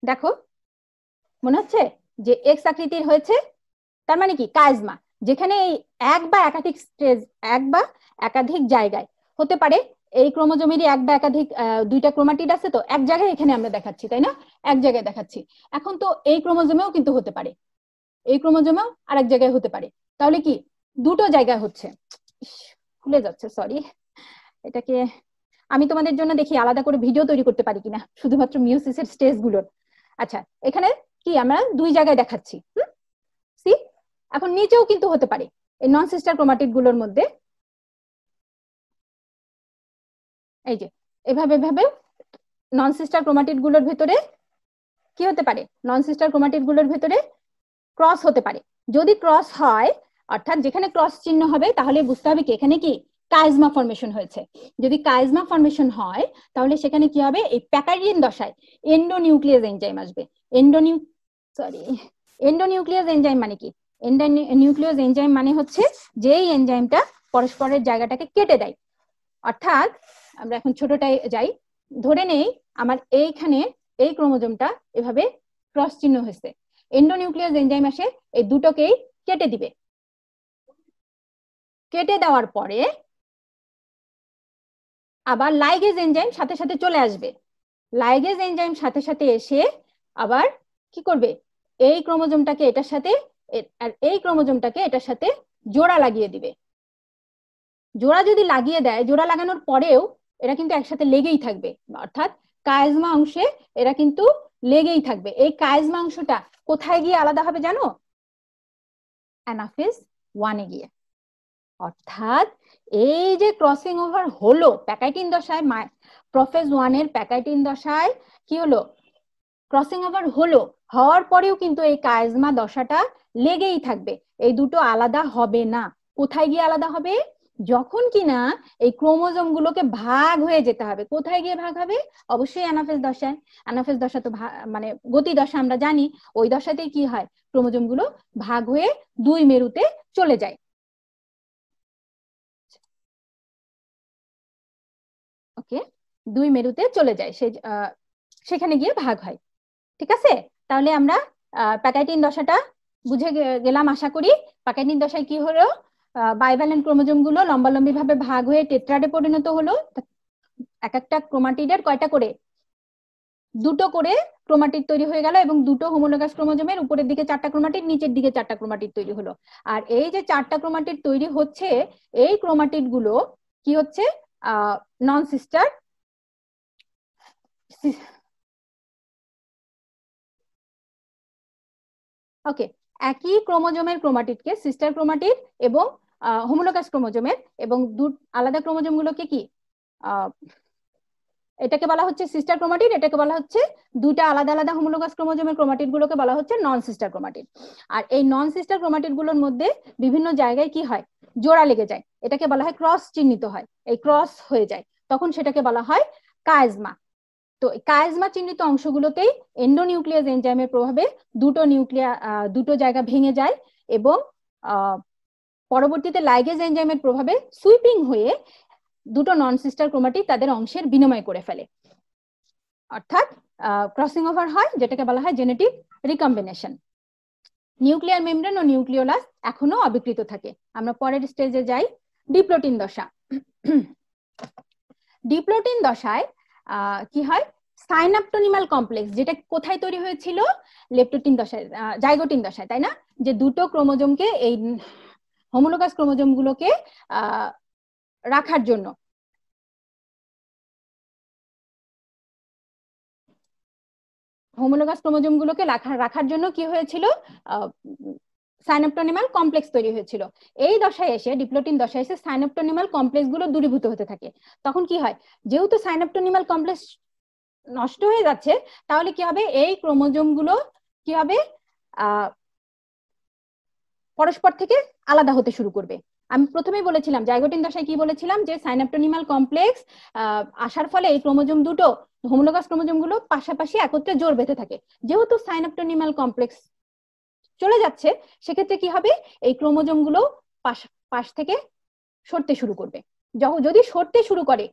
দেখো মনে হচ্ছে যে এক্স আকৃতির হয়েছে, তার মানে কি কাইজমা, যেখানে এই এক বা একাধিক স্টেজ, এক বা একাধিক জায়গায় হতে পারে, এই ক্রোমোজোমেরই এক বা একাধিক দুইটা ক্রোমাটিড আছে, তো এক জায়গায় এখানে আমরা দেখাচ্ছি, তাই না? এক জায়গায় দেখাচ্ছি। এখন তো এই ক্রোমোজোমেও কিন্তু হতে পারে, এই ক্রোমোজোমেও আরেক জায়গায় হতে পারে, তাহলে কি দুটো জায়গায় হচ্ছে, ভুলে যাচ্ছে, সরি। এটাকে আমি তোমাদের জন্য দেখি আলাদা করে ভিডিও তৈরি করতে পারি কিনা শুধুমাত্র মিওসিসের স্টেজ গুলোর। আচ্ছা, এখানে কি আমরা দুই জায়গায় দেখাচ্ছি, সি। এখন নিচেও কিন্তু হতে পারে এই নন সিস্টার ক্রোমাটিড গুলোর মধ্যে, এই যে এভাবে এভাবে নন সিস্টার ক্রোমাটিড গুলোর ভেতরে কি হতে পারে, নন সিস্টার ক্রোমাটিড গুলোর ভেতরে ক্রস হতে পারে। যদি ক্রস হয়, অর্থাৎ যেখানে ক্রস চিহ্ন হবে তাহলে বুঝতে হবে কি এখানে কি কাইজমা ফর্মেশন হয়েছে। যদি কাইজমা ফর্মেশন হয় তাহলে সেখানে কি হবে, এই প্যাকারিন দশায় এন্ডোনিউক্লিয়াস এনজাইম আসবে। এন্ডোনিউক্লিয়াস এনজাইম মানে কি, এন্ডোনিউক্লিয়াস এনজাইম মানে হচ্ছে যেই এনজাইমটা পরস্পরের জায়গাটাকে কেটে দেয়। অর্থাৎ আমরা এখন ছোটটাই যাই, ধরে নেই আমার এইখানে এই ক্রোমোজোমটা এভাবে ক্রস চিহ্ন হয়েছে, এন্ডোনিউক্লিয়াস এনজাইম আসে এই দুটোকেই কেটে দিবে। কেটে দেওয়ার পরে আবার লাইগেজ এনজাইম সাথে সাথে চলে আসবে। লাইগেজ এনজাইম সাথে সাথে এসে আবার কি করবে, এই ক্রোমোজোমটাকে এটার সাথে আর এই ক্রোমোজোমটাকে এটার সাথে জোড়া লাগিয়ে দিবে। জোড়া যদি লাগিয়ে দেয়, জোড়া লাগানোর পরেও এরা কিন্তু একসাথে লেগেই থাকবে, অর্থাৎ কাইজমা অংশে এরা কিন্তু লেগেই থাকবে। এই কাইজমা অংশটা কোথায় গিয়ে আলাদা হবে জানো, অ্যানাফেজ 1 এ গিয়ে। অর্থাৎ এই যে ক্রসিং ওভার হলো প্যাকাইটিন দশায়, প্রোফেজ 1 এর প্যাকাইটিন দশায় কি হলো, ক্রসিং ওভার হলো, হওয়ার পরেও কিন্তু এই কাইজমা দশাটা লেগেই থাকবে, এই দুটো আলাদা হবে না। কোথায় গিয়ে আলাদা হবে, যখন কিনা এই ক্রোমোজোম গুলোকে ভাগ হয়ে যেতে হবে। কোথায় গিয়ে ভাগ হবে, অবশ্যই অ্যানাফেজ দশায়। অ্যানাফেজ দশা তো মানে গতি দশা আমরা জানি, ওই দশাতেই কি হয়, ক্রোমোজোম গুলো ভাগ হয়ে দুই মেরুতে চলে যায়। ওকে, দুই মেরুতে চলে যায়, সেখানে গিয়ে ভাগ হয়। ঠিক আছে, তাহলে আমরা প্যাকাইটিন দশাটা বুঝে গেলাম আশা করি। প্যাকাইটিন দশায় কি হলো, বাইভ্যালেন্ট ক্রোমোজোম গুলো লম্বালম্বি ভাবে ভাগ হয়ে টেট্রাডে পরিণত হলো। এক একটা ক্রোমাটিডের কয়টা করে, দুটো করে ক্রোমাটিড তৈরি হয়ে গেল, এবং দুটো হোমোলোগাস ক্রোমোজোমের উপরের দিকে 4টা ক্রোমাটিড, নিচের দিকে 4টা ক্রোমাটিড তৈরি হলো। আর এই যে 4টা ক্রোমাটিড তৈরি হচ্ছে, এই ক্রোমাটিড গুলো কি হচ্ছে, নন সিস্টার, ওকে, একই ক্রোমোজোমের ক্রোমাটিডকে সিস্টার ক্রোমাটিড এবং হোমোলোগাস ক্রোমোজোমের, এবং আলাদা ক্রোমোজোম গুলোকে কি, এটাকে বলা হচ্ছে সিস্টার ক্রোমাটিড, এটাকে বলা হচ্ছে দুইটা আলাদা আলাদা হোমোলোগাস ক্রোমোজোমের ক্রোমাটিড গুলোকে বলা হচ্ছে নন সিস্টার ক্রোমাটিড। আর এই নন সিস্টার ক্রোমাটিড গুলোর মধ্যে বিভিন্ন জায়গায় কি হয়, জোড়া লেগে যায়, এটাকে বলা হয় ক্রস চিহ্নিত হয়, এই ক্রস হয়ে যায়, তখন সেটাকে বলা হয় কাইজমা। তো কাইজমা চিহ্নিত অংশগুলোতেই এন্ডোনিউক্লিয়াস এনজাইমের প্রভাবে দুটো জায়গা ভেঙে যায়, এবং পরবর্তীতে লাইগেজ এনজাইমের প্রভাবে সুইপিং হয়ে দুটো নন সিস্টার ক্রোমাটিড তাদের অংশের বিনিময় করে ফেলে, অর্থাৎ ক্রসিং ওভার হয়, যেটাকে বলা হয় জেনেটিক রিকম্বিনেশন। নিউক্লিয়ার মেমব্রেন ও নিউক্লিওলাস এখনো অবিকৃত থাকে। আমরা পরের স্টেজে যাই, ডিপ্লোটিন দশা। ডিপ্লোটিন দশায় কি হয়, সাইনাপটোনিমাল কমপ্লেক্স, যেটা কোথায় তৈরি হয়েছিল, লেপ্টোটিন দশায়, জাইগোটিন দশায়, তাই না, যে দুটো ক্রোমোজোমকে, এই হোমোলোগাস ক্রোমোজোম গুলোকে রাখার জন্য, হোমোলোগাস ক্রোমোজোম গুলোকে রাখার জন্য কি হয়েছিল, সাইনাপটোনিমাল কমপ্লেক্স তৈরি হয়েছিল। এই দশায় এসে, ডিপ্লোটিন দশায় এসে সাইনাপটোনিমাল কমপ্লেক্স গুলো দূরীভূত হতে থাকে। তখন কি হয়, যেহেতু সাইনাপটোনিমাল কমপ্লেক্স নষ্ট হয়ে যাচ্ছে, তাহলে কি হবে, এই ক্রোমোজোম গুলো কি হবে, পরস্পর থেকে আলাদা হতে শুরু করবে। আমি প্রথমেই বলেছিলাম, জাইগোটিন দশায় কি বলেছিলাম, যে সাইনাপটোনিমাল কমপ্লেক্স আসার ফলে এই ক্রোমোজোম দুটো, হোমোলোগাস ক্রোমোজোম গুলো পাশাপাশি একত্রে জোড় বেঁধে থাকে। যেহেতু সাইনাপটোনিমাল কমপ্লেক্স চলে যাচ্ছে, সেক্ষেত্রে কি হবে, এই ক্রোমোজোম গুলো পাশ থেকে সরতে শুরু করবে। যদি সরতে শুরু করে,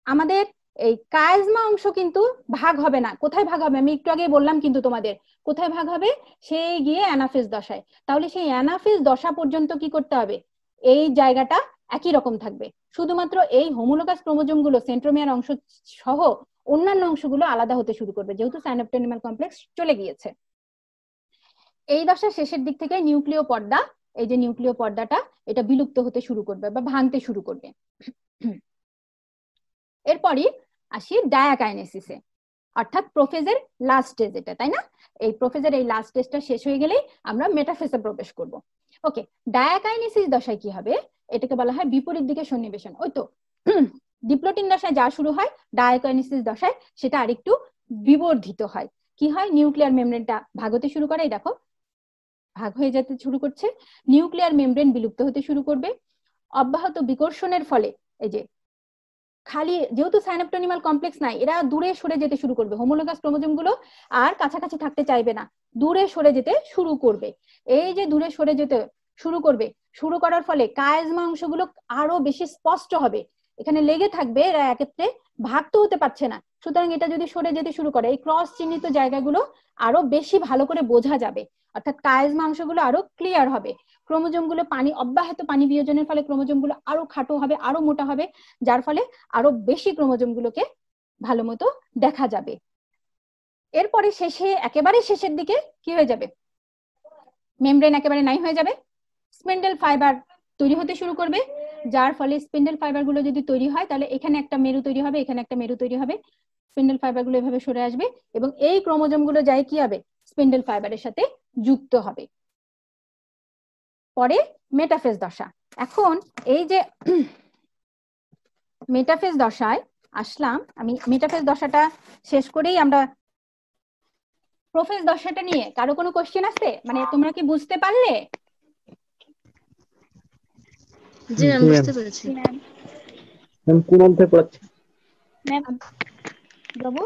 আমাদের এই কাইজমা অংশ কিন্তু ভাগ হবে না। কোথায় ভাগ হবে, আমি একটু আগে বললাম কিন্তু তোমাদের, কোথায় ভাগ হবে, সেই গিয়ে অ্যানাফেজ দশায়। তাহলে সেই অ্যানাফেজ দশা পর্যন্ত কি করতে হবে, এই জায়গাটা একই রকম থাকবে, শুধুমাত্র এই হোমোলোগাস ক্রোমোজোম গুলো, সেন্ট্রোমিয়ার অংশ সহ অন্যান্য অংশগুলো আলাদা হতে শুরু করবে, যেহেতু সাইনাপটোনিমাল কমপ্লেক্স চলে গিয়েছে। এই দশার শেষের দিক থেকে নিউক্লিয় পর্দা, এই যে নিউক্লিয় পর্দাটা, এটা বিলুপ্ত হতে শুরু করবে বা ভাঙতে শুরু করবে। এরপরই আসি ডায়াকাইনেসিসে। অর্থাৎ প্রোফেজের লাস্ট স্টেজ এটা, তাই না? এই প্রোফেজের এই লাস্ট স্টেজটা শেষ হয়ে গেলেই আমরা মেটাফেজে প্রবেশ করব। ওকে, ডায়াকাইনেসিস দশায় কি হবে? এটাকে বলা হয় বিপরীত দিকে সন্নিবেশন। ওই তো ডিপ্লোটিন দশায় যা শুরু হয়, ডায়াকাইনেসিস দশায় সেটা আরেকটু বিবর্ধিত হয়। কি হয়? নিউক্লিয়ার মেমব্রেনটা ভাগ হতে শুরু করে, এই দেখো ভাগ হয়ে যেতে শুরু করছে, নিউক্লিয়ার মেমব্রেন বিলুপ্ত হতে শুরু করবে। অব্যাহত বিকর্ষণের ফলে এই যে খালি যেহেতু সাইনাপটোনিমাল কমপ্লেক্স নাই, এরা দূরে সরে যেতে শুরু করবে, হোমোলোগাস ক্রোমোজোম গুলো আর কাছাকাছি থাকতে চাইবে না, দূরে সরে যেতে শুরু করবে। এই যে দূরে সরে যেতে শুরু করবে, শুরু করার ফলে কায়াজমা অংশগুলো আরো বেশি স্পষ্ট হবে, এখানে লেগে থাকবে, এরা একত্রে ভাগ তো হতে পারছে না। সুতরাং এটা যদি সরে যেতে শুরু করে, এই ক্রস চিহ্নিত জায়গাগুলো আরো বেশি ভালো করে বোঝা যাবে, অর্থাৎ কায়াজমা অংশগুলো আরো ক্লিয়ার হবে। ক্রোমোজোম গুলো অব্যাহত পানি বিয়োজনের ফলে ক্রোমোজোম গুলো আরো খাটো হবে, আরো মোটা হবে, যার ফলে আরো বেশি ক্রোমোজোম গুলোকে ভালো মতো দেখা যাবে। এরপরে একেবারে শেষের দিকে কি হয়ে যাবে? মেমব্রেন একেবারে নাই হয়ে যাবে, স্পিন্ডেল ফাইবার তৈরি হতে শুরু করবে, যার ফলে স্পিন্ডেল ফাইবার গুলো যদি তৈরি হয় তাহলে এখানে একটা মেরু তৈরি হবে, এখানে একটা মেরু তৈরি হবে, স্পিন্ডেল ফাইবার গুলো এভাবে সরে আসবে এবং এই ক্রোমোজোম গুলো যাই কি হবে? স্পিন্ডেল ফাইবারের সাথে যুক্ত হবে। পরে মেটাফেজ দশা। এখন এই যে মেটাফেজ দশায় আসলাম, আমি মেটাফেজ দশাটা শেষ করেই আমরা প্রোফেজ দশাটা নিয়ে কারো কোনো কোশ্চেন আছে? মানে তোমরা কি বুঝতে পারলে? জি ম্যাম, বুঝতে পেরেছি। ম্যাম কোন অধ্যায় পড়াচ্ছেন? ম্যাম বাবু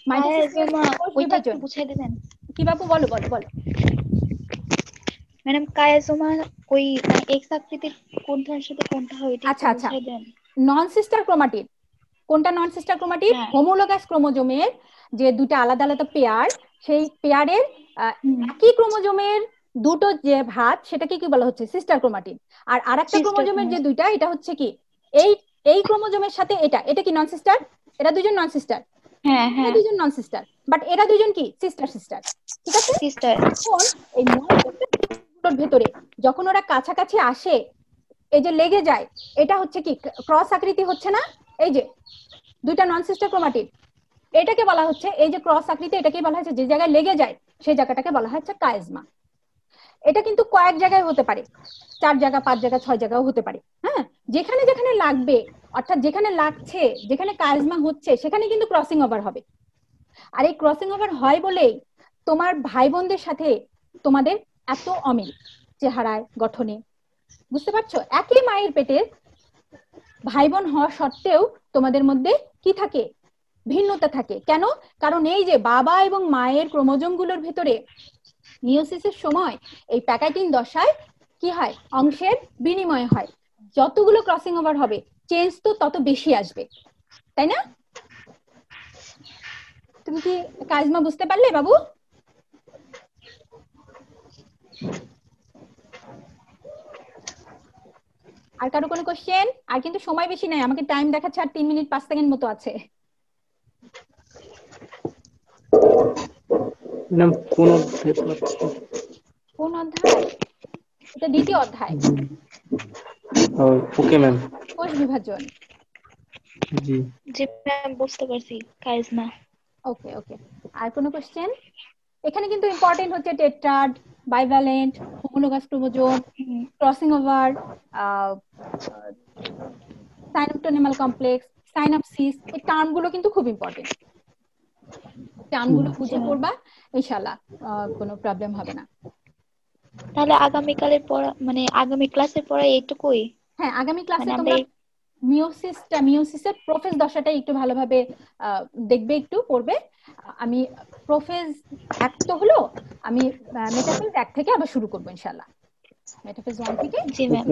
কায়াজমা ওইটা একটু বুঝিয়ে দিবেন? কি বাবু? বলো বলো বলো। ম্যাডাম কায়াজমা ওই এক্স আকৃতির কোনটার সাথে কোনটা হয় এটা একটু বুঝিয়ে দেন। নন সিস্টার ক্রোমাটিড। কোনটা নন সিস্টার ক্রোমাটিড? হোমোলোগাস ক্রোমোজোমের যে দুটো আলাদা আলাদা পেয়ার, সেই পেয়ারের একই ক্রোমোজোমের দুটো যে ভাঁজ, সেটাকে কি বলা হচ্ছে? Sister chromatid. আর আরেকটা ক্রোমোজোমের যে দুইটা, এটা হচ্ছে কি এই এই ক্রোমোজোমের সাথে এটা, এটা কি নন সিস্টার? এরা দুজন নন সিস্টার। হ্যাঁ হ্যাঁ, দুজন নন সিস্টার, বাট এরা দুজন কি সিস্টার সিস্টার, ঠিক আছে? সিস্টার। এখন এই নন সিস্টার ভেতরে যখন ওরা কাছাকাছি আসে, এই যে লেগে যায়, এটা হচ্ছে কি ক্রস আকৃতি হচ্ছে না? এই যে দুইটা নন সিস্টার ক্রোমাটিড, এটাকে বলা হচ্ছে, এই যে ক্রস আকৃতি, এটাকে বলা হচ্ছে যে জায়গায় লেগে যায় সেই জায়গাটাকে বলা হচ্ছে কায়াজমা। এটা কিন্তু কয়েক জায়গায় হতে পারে, 4 জায়গা, 5 জায়গা, 6 জায়গাও হতে পারে। হ্যাঁ, যেখানে যেখানে লাগবে, অর্থাৎ যেখানে লাগছে, যেখানে কায়াজমা হচ্ছে, সেখানে কিন্তু ক্রসিং ওভার হবে। আর এই ক্রসিং ওভার হয় বলেই তোমার ভাই বোনদের সাথে তোমাদের এত অমিল চেহারায়, গঠনে। বুঝতে পারছো? একই মায়ের পেটের ভাই বোন হওয়া সত্ত্বেও তোমাদের মধ্যে কি থাকে? ভিন্নতা থাকে। কেন? কারণ এই যে বাবা এবং মায়ের ক্রোমোজোম গুলোর ভিতরে মিওসিসের সময় এই প্যাকাইটিন দশায় কি হয়? অংশের বিনিময় হয়। যতগুলো ক্রসিং ওভার হবে, চেঞ্জ তো তত বেশি আসবে, তাই না? তুমি কি কাজমা বুঝতে পারলে বাবু? আর কারো কোনো কোশ্চেন? আর কিন্তু সময় বেশি নাই, আমাকে টাইম দেখাচ্ছে আর 3 মিনিট 5 সেকেন্ড মতো আছে। ম্যাম কোন অধ্যায় পড়াচ্ছেন? কোন অধ্যায়? এটা দ্বিতীয় অধ্যায়। Okay ma'am. কোষ বিভাজন। জি জি ম্যাম, বুঝতে পারছি কায়াজমা। ওকে ওকে, আর কোনো কোশ্চেন? এখানে কিন্তু ইম্পর্টেন্ট হচ্ছে tetrad, bivalent, homologous chromosome, crossing over, synaptonemal complex, synapsis, এই টার্মগুলো কিন্তু খুব ইম্পর্টেন্ট। টার্মগুলো বুঝে পড়বা, ইনশাআল্লাহ কোনো প্রবলেম হবে না। তাহলে আগামীকালের পড়া, মানে আগামী ক্লাসের পড়া এইটুকুই? হ্যাঁ, আগামী ক্লাসে মানে তোমরা মিওসিসের প্রোফেজ দশাটা একটু ভালোভাবে দেখবে, একটু পড়বে। আমি প্রোফেজ 1 তো হলো, আমি মেটাফেজ 1 থেকে আবার শুরু করবো ইনশাআল্লাহ, মেটাফেজ 1 থেকে। জি ম্যাম।